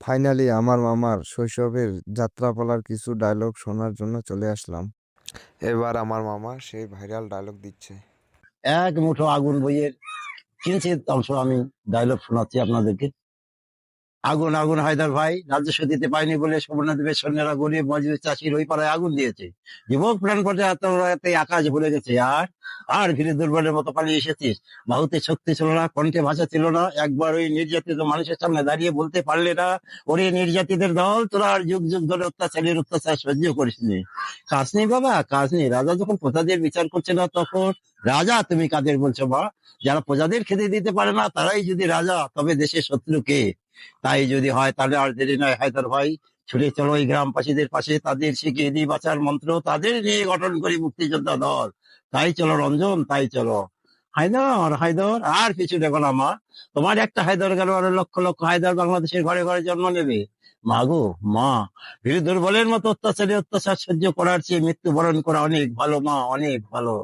Finally আমার মামার শৈশবের যাত্রাপালার কিছু ডায়লগ শোনার জন্য চলে আসলাম। এবার আমার মামা সেই ভাইরাল ডায়লগ দিচ্ছে। এক মুঠো আগুন বইয়ের কিঞ্চিত অংশ আমি ডায়লগ শোনাচ্ছি আপনাদেরকে। আগুন আগুন হায়দার ভাই, রাজস্ব দিতে পারেনি বলে সুবর্ণদ্বীপের সৈন্যরা গরিব মজদুর চাষির ওই পাড়ায় আগুন দিয়েছে। যুবক প্রাণ পর্যায়ে আত্মরাতে আকাশ ভুলে গেছে। আর আর ফিরে দুর্বলের মতো পালিয়ে এসেছিস। বাহুতে শক্তি ছিল না, কণ্ঠে ভাষা ছিল না, একবার ওই নির্যাতিত মানুষের সামনে দাঁড়িয়ে বলতে পারলে না, ওরে নির্যাতিতের দল, তোরা আর যুগ যুগ ধরে অত্যাচারের অত্যাচার সহ্য করিসনি। কাজ নেই বাবা, কাজ নেই। রাজা যখন প্রজাদের বিচার করছে না, তখন রাজা তুমি কাদের বলছো মা? যারা প্রজাদের খেতে দিতে পারে না, তারাই যদি রাজা, তবে দেশের শত্রু কে? তাই যদি হয়, তাহলে আর দেরি নয় হায়দার ভাই, ছুটে চলো এই গ্রামবাসীদের পাশে, তাদের শিখিয়ে দিই বাঁচার মন্ত্র, তাদের নিয়ে গঠন করি মুক্তিযোদ্ধা দল। তাই চলো রঞ্জন, তাই চলো। হায়দর হায়দর, আর পিছু দেখো না মা। তোমার একটা হায়দর গেল, আর লক্ষ লক্ষ হায়দর বাংলাদেশের ঘরে ঘরে জন্ম নেবে। মা গো মা, বীর দুর্বলের মতো অত্যাচারে অত্যাচার সহ্য করার চেয়ে মৃত্যুবরণ করা অনেক ভালো মা, অনেক ভালো।